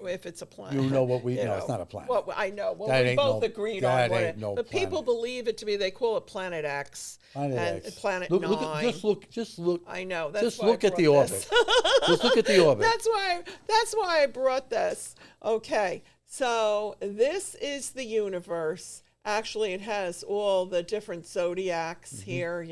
if it's a planet, you know what we know. It's not a planet. Well, I know. Well, we both agreed on what it. But people believe it to be. They call it Planet X. Planet X. Planet 9. Just look. I know. That's just why look at the orbit. Just look at the orbit. That's why I brought this. Okay, so this is the universe. Actually, it has all the different zodiacs here.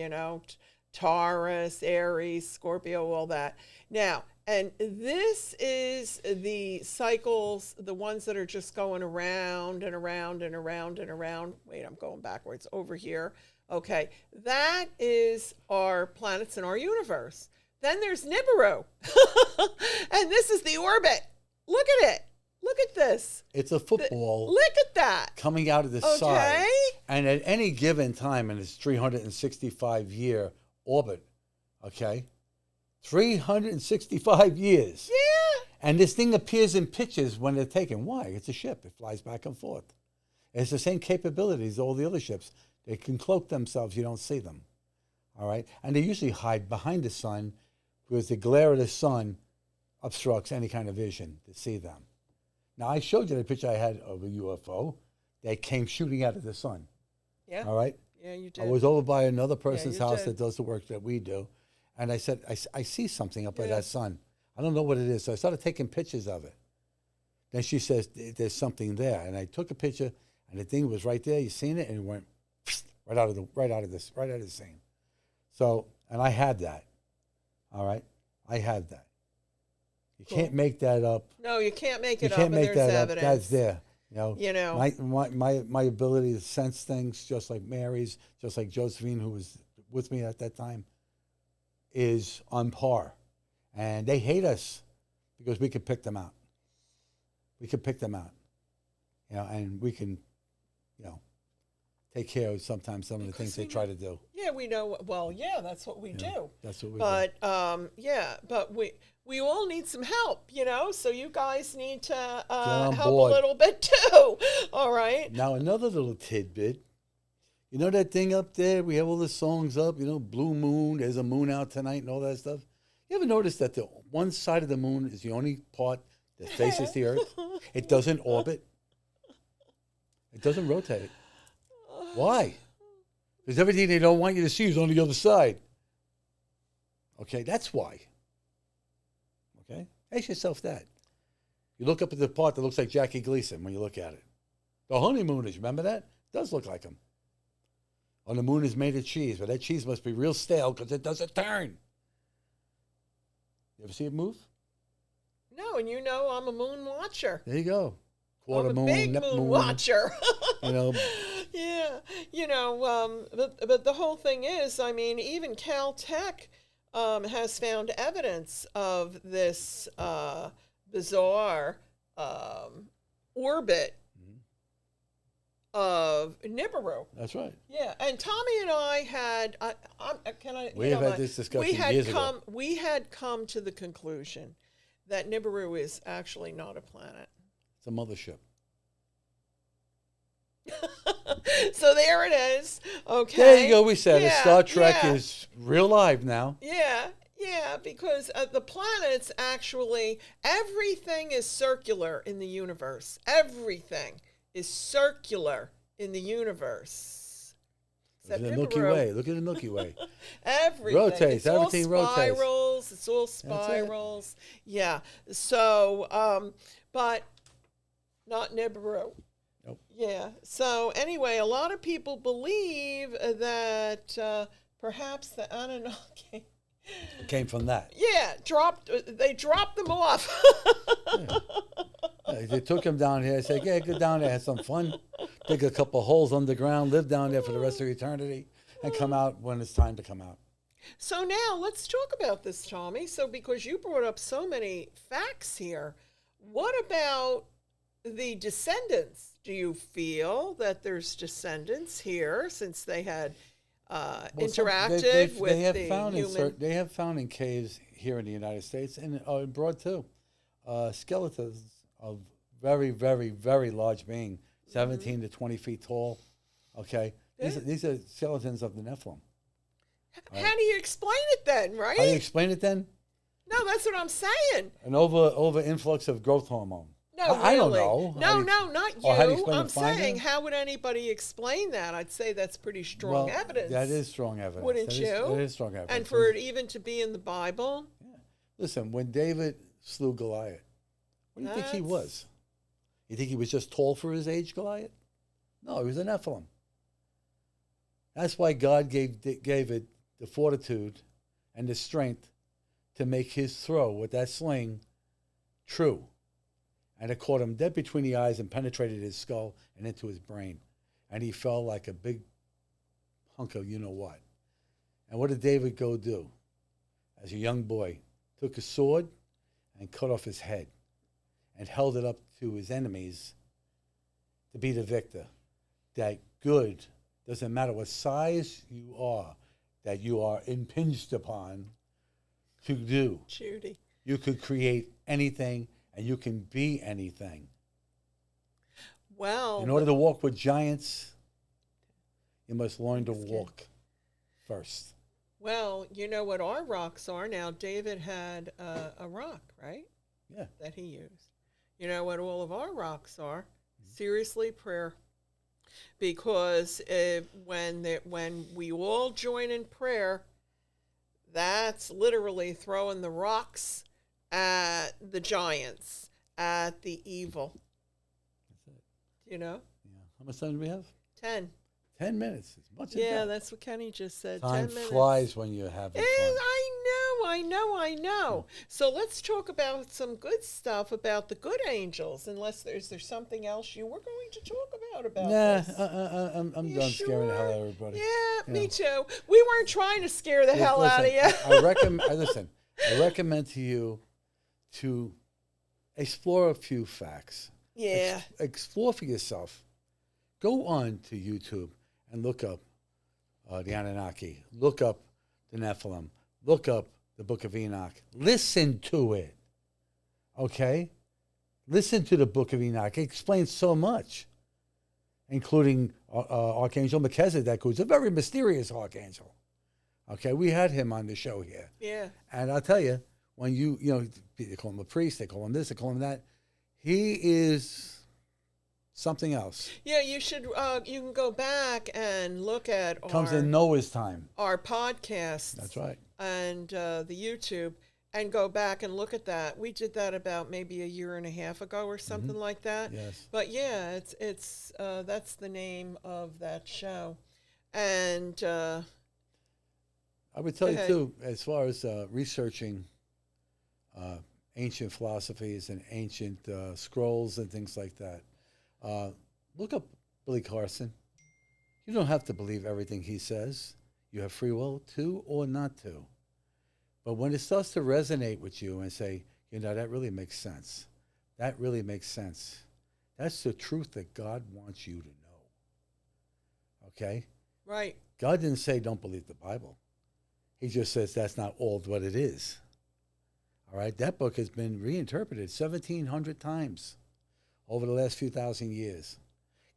Taurus, Aries, Scorpio, all that. Now, and this is the cycles, the ones that are just going around and around and around and around. Wait, I'm going backwards over here. Okay, that is our planets in our universe. Then there's Nibiru. And this is the orbit. Look at it. Look at this. It's a football. Look at that. Coming out of the side. And at any given time in its 365-year orbit, 365 years. Yeah. And this thing appears in pictures when they're taken. Why? It's a ship. It flies back and forth. It's the same capabilities as all the other ships. They can cloak themselves. You don't see them. All right? And they usually hide behind the sun because the glare of the sun obstructs any kind of vision to see them. Now, I showed you the picture I had of a UFO that came shooting out of the sun. Yeah. All right? Yeah, you did. I was over by another person's house did. that does the work that we do. And I said, I see something up by that sun. I don't know what it is. So I started taking pictures of it. Then she says, there's something there. And I took a picture, and the thing was right there. You seen it? And it went right out of the scene. So, and I had that. All right? I had that. You can't make that up. No, you can't make it You up, can't and make there's that evidence. up. That's there. You know. My ability to sense things, just like Mary's, just like Josephine, who was with me at that time, is on par. And they hate us because we could pick them out. We could pick them out. And we can, take care of sometimes some of the things they try to do. Yeah, we know. Well, yeah, that's what we do. That's what we do. But we all need some help, so you guys need to help board. a little bit too. All right. Now, another little tidbit. You know that thing up there? We have all the songs up, Blue Moon, there's a moon out tonight and all that stuff. You ever notice that the one side of the moon is the only part that faces the Earth? It doesn't orbit. It doesn't rotate. Why? Because everything they don't want you to see is on the other side. Okay, that's why. Okay? Ask yourself that. You look up at the part that looks like Jackie Gleason when you look at it. The honeymooners, remember that? It does look like him. On the moon is made of cheese, but that cheese must be real stale because it doesn't turn. You ever see it move? No, and I'm a moon watcher. There you go. Quarter I'm a moon, big moon watcher. Yeah, but the whole thing is, even Caltech has found evidence of this bizarre orbit of Nibiru. That's right. Yeah, and Tommy and I had, we have had this discussion years ago. We had come to the conclusion that Nibiru is actually not a planet. It's a mothership. So there it is. Okay. There you go. We said it. Star Trek is real live now. Yeah, because the planets actually, everything is circular in the universe. Everything is circular in the universe. Look at the Milky Way. Look at the Milky Way. Everything rotates. Everything rotates. It's all That's spirals. Yeah. So, but not Nibiru. Nope. Yeah. So anyway, a lot of people believe that perhaps the Anunnaki came from that. Yeah, they dropped them off. They took him down here. Said, "Yeah, go down there, have some fun, dig a couple holes underground, live down there for the rest of eternity, and come out when it's time to come out." So now let's talk about this, Tommy. So because you brought up so many facts here, what about the descendants? Do you feel that there's descendants here since they had interacted with the human? They have found in caves here in the United States and abroad too, skeletons of very, very, very large being, 17 to 20 feet tall. Okay, these are skeletons of the Nephilim. How do you explain it then, right? How do you explain it then? No, that's what I'm saying. An over influx of growth hormone. No, I don't know. No, not you. I'm saying, it? how would anybody explain that? I'd say that's pretty strong evidence. That is strong evidence. Wouldn't you? That is strong evidence. And for it even to be in the Bible? Yeah. Listen, when David slew Goliath, what do you think he was? You think he was just tall for his age, Goliath? No, he was a Nephilim. That's why God gave it the fortitude and the strength to make his throw with that sling true. And it caught him dead between the eyes and penetrated his skull and into his brain. And he fell like a big hunk of you-know-what. And what did David go do? As a young boy, took a sword and cut off his head and held it up to his enemies to be the victor. That good, doesn't matter what size you are, that you are impinged upon to do. Judy. You could create anything and you can be anything. Well, in order to walk with giants, you must learn to walk first. Well, you know what our rocks are now. David had a rock, right? Yeah. That he used. You know what all of our rocks are? Seriously, prayer. Because when we all join in prayer, that's literally throwing the rocks at the giants. at the evil. That's it. You know? Yeah. How much time do we have? 10. 10 minutes. As much as Yeah, that. that's what Kenny just said. Time 10 minutes. flies when you're having fun. I know. So let's talk about some good stuff about the good angels. Unless there's something else you were going to talk about Nah, this. I'm You done scaring the hell sure? out of everybody. Yeah, Yeah. me too. We weren't trying to scare the hell out of you. I recommend. I recommend to you to explore a few facts. Yeah. Explore for yourself. Go on to YouTube and look up the Anunnaki. Look up the Nephilim. Look up the Book of Enoch. Listen to it. Okay? Listen to the Book of Enoch. It explains so much, including Archangel Melchizedek, who's a very mysterious archangel. Okay? We had him on the show here. Yeah. And I'll tell you, when they call him a priest, they call him this, they call him that. He is something else. Yeah, you should. You can go back and look at Comes in Noah's time. our podcasts. That's right. And the YouTube, and go back and look at that. We did that about maybe a year and a half ago or something like that. Yes. But yeah, it's that's the name of that show, and I would tell you too, as far as researching ancient philosophies and ancient scrolls and things like that. Look up Billy Carson. You don't have to believe everything he says. You have free will to or not to. But when it starts to resonate with you and say, that really makes sense. That really makes sense. That's the truth that God wants you to know. Okay? right. God didn't say don't believe the Bible. He just says that's not all what it is. All right? That book has been reinterpreted 1,700 times over the last few thousand years.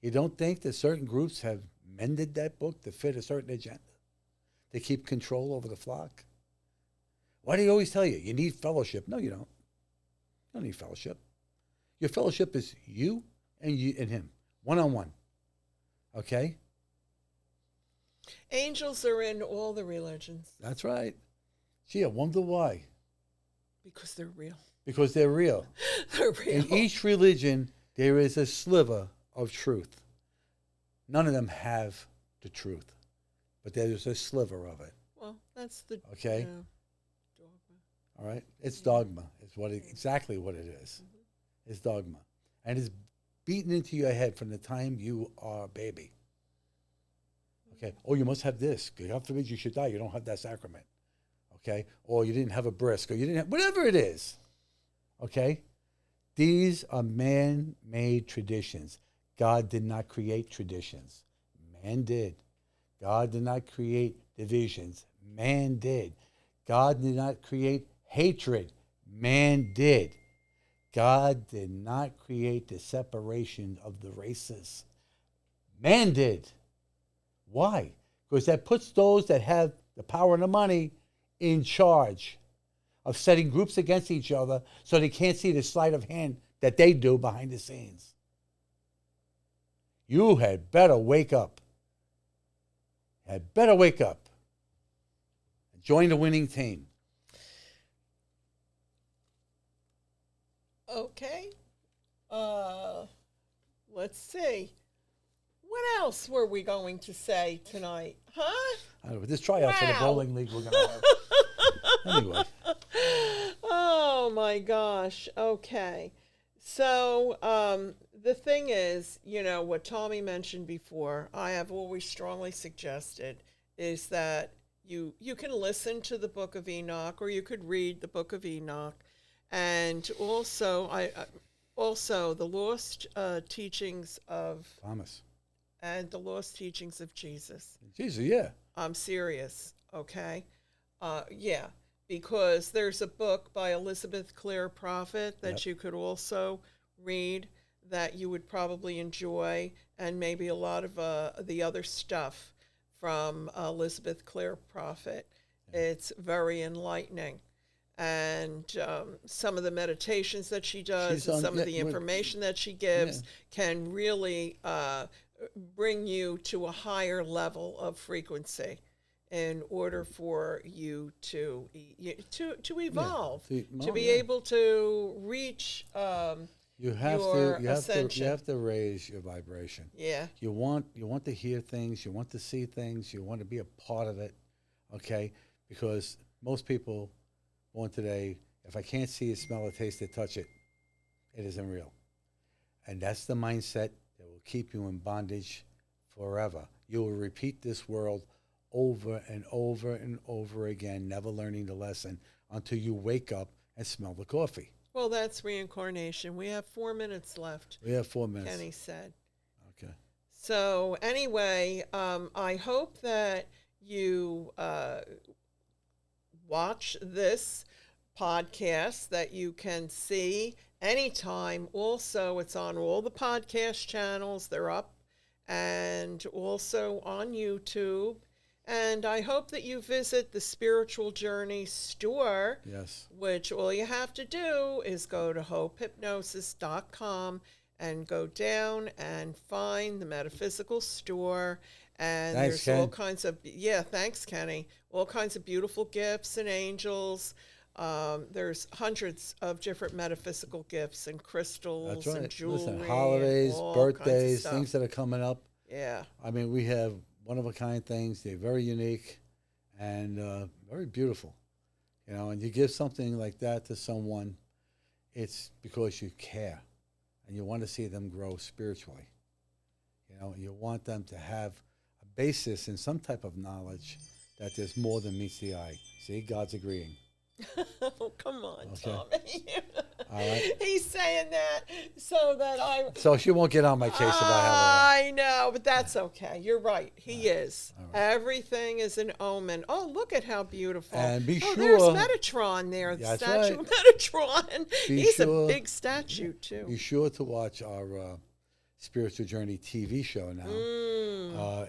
You don't think that certain groups have mended that book to fit a certain agenda? To keep control over the flock? Why do you always tell you need fellowship? No, you don't. You don't need fellowship. Your fellowship is you and him, one-on-one. Okay? Angels are in all the religions That's right. Gee, I wonder why. because they're real. Because they're real. They're real. In each religion, there is a sliver of truth. None of them have the truth, but there's a sliver of it. Well, that's the Okay? dogma. All right? It's dogma. It's exactly what it is. It's dogma. And it's beaten into your head from the time you are a baby. Okay? Oh, you must have this. God forbid you should die. You don't have that sacrament. Okay? Or you didn't have a brisk. Or you didn't have, whatever it is. Okay? These are man-made traditions. God did not create traditions. Man did. God did not create divisions. Man did. God did not create hatred. Man did. God did not create the separation of the races. Man did. Why? Because that puts those that have the power and the money in charge of setting groups against each other so they can't see the sleight of hand that they do behind the scenes. You had better wake up. Had better wake up. Join the winning team. Okay. Let's see. What else were we going to say tonight? Huh? I don't know, this tryout for the Wow. bowling league we're going to have. Anyway. Oh my gosh. Okay. So, the thing is, what Tommy mentioned before, I have always strongly suggested is that you can listen to the Book of Enoch, or you could read the Book of Enoch, and also the lost teachings of Thomas. and the lost teachings of Jesus. Jesus, yeah. I'm serious, okay? Yeah, because there's a book by Elizabeth Clare Prophet that you could also read that you would probably enjoy, and maybe a lot of the other stuff from Elizabeth Clare Prophet. Yeah. It's very enlightening. And some of the meditations that she does, and some of the information that she gives can really bring you to a higher level of frequency in order for you to evolve, to be Yeah. able to reach your You ascension. have to raise your vibration. Yeah. You want to hear things, you want to see things, you want to be a part of it, okay? Because most people want today, if I can't see it, smell it, taste it, touch it, it isn't real. And that's the mindset that will keep you in bondage forever. You will repeat this world over and over and over again, never learning the lesson until you wake up and smell the coffee. Well, that's reincarnation. We have 4 minutes left, We have 4 minutes. Kenny said. Okay. So anyway, I hope that you watch this podcast, that you can see anytime. Also, it's on all the podcast channels. They're up, and also on YouTube. And I hope that you visit the Spiritual Journey store. Yes. Which all you have to do is go to hopehypnosis.com and go down and find the metaphysical store. And Thanks, there's all Ken. kinds of, thanks, Kenny. All kinds of beautiful gifts and angels. There's hundreds of different metaphysical gifts and crystals That's right. and jewelry. Listen, and holidays, all kinds of birthdays, stuff. things that are coming up. Yeah. I mean, we have one-of-a-kind things. They're very unique and very beautiful. You know, and you give something like that to someone, it's because you care and you want to see them grow spiritually. You know, you want them to have a basis in some type of knowledge that there's more than meets the eye. See, God's agreeing. Oh, come on, Okay. Tommy. All right. He's saying that so that So she won't get on my case about how I know, but that's okay. You're right. He is. right. Everything is an omen. Oh, look at how beautiful. And be oh, sure- there's Metatron there. The That's statue right. of Metatron. Be He's sure- a big statue, too. Be sure to watch our Spiritual Journey TV show now.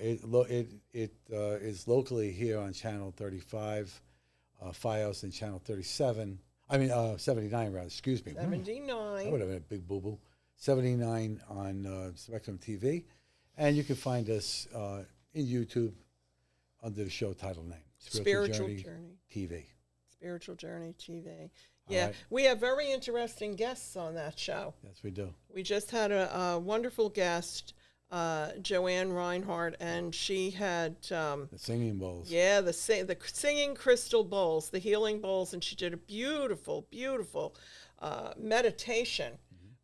It is locally here on Channel 35, Fios and Channel 37. I mean, 79 rather, excuse me. 79. That would have been a big boo-boo. 79 on Spectrum TV. And you can find us in YouTube under the show title name. Spiritual Journey. TV. Spiritual Journey TV. Yeah, right. we have very interesting guests on that show. Yes, we do. We just had a wonderful guest, Joanne Reinhardt, and she had The singing bowls. yeah, the singing crystal bowls, the healing bowls, and she did a beautiful, beautiful meditation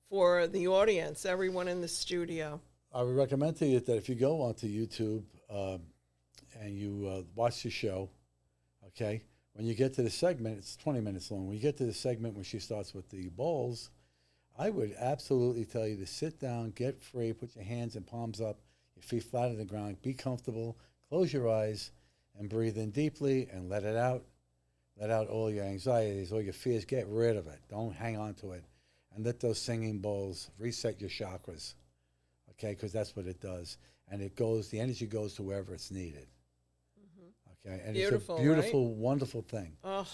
for the audience, everyone in the studio. I would recommend to you that if you go onto YouTube and you watch the show, okay, when you get to the segment, it's 20 minutes long. When you get to the segment when she starts with the bowls, I would absolutely tell you to sit down, get free, put your hands and palms up, your feet flat on the ground, be comfortable, close your eyes, and breathe in deeply and let it out. Let out all your anxieties, all your fears. Get rid of it. Don't hang on to it. And let those singing bowls reset your chakras, okay, because that's what it does. And it goes, the energy goes to wherever it's needed. Okay, and Beautiful, it's a beautiful, wonderful thing. Oh,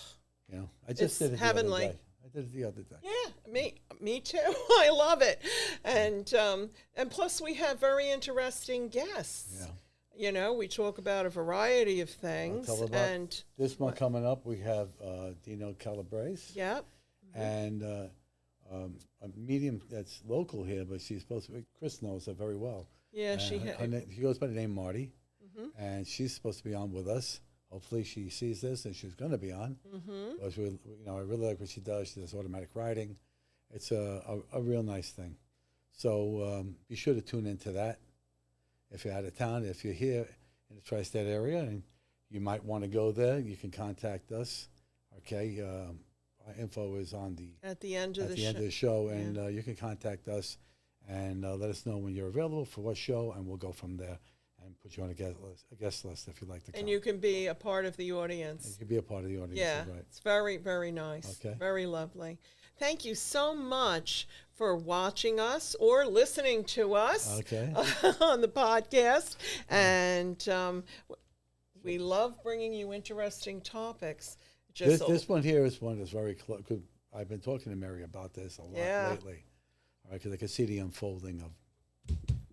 You know, I just did it the heavenly. other day. I did it the other day. yeah, me too. I love it, and plus we have very interesting guests. Yeah. You know, we talk about a variety of things, tell about and This month coming up, we have Dino Calabrese yeah, and a medium that's local here, but she's supposed to be, Chris knows her very well. yeah, she She goes by the name Marty, and she's supposed to be on with us. Hopefully she sees this, and she's going to be on. Because I really like what she does. She does automatic writing. It's a real nice thing. So be sure to tune into that. If you're out of town, if you're here in the tri-state area, and you might want to go there, you can contact us. Okay, our info is on at the end of end of the show, and you can contact us and let us know when you're available for what show, and we'll go from there and put you on a guest list if you'd like to come. and you can be a part of the And audience. you can be a part of the audience. Yeah, Right. it's very, very nice. Okay. Very lovely. Thank you so much for watching us or listening to us Okay. on the podcast. And we love bringing you interesting topips. This one here is one that's very close. I've been talking to Mary about this a lot lately. All right, because I can see the unfolding of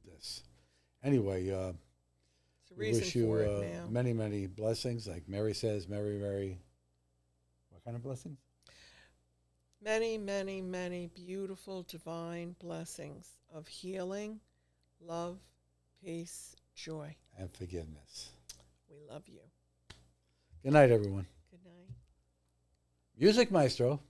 this. Anyway, it's the We reason wish you for it now. many, many blessings. Like Mary says, Mary. What kind of blessings? Many, many, many beautiful divine blessings of healing, love, peace, joy. And forgiveness. We love you. Good night, everyone. Good night. Music Maestro.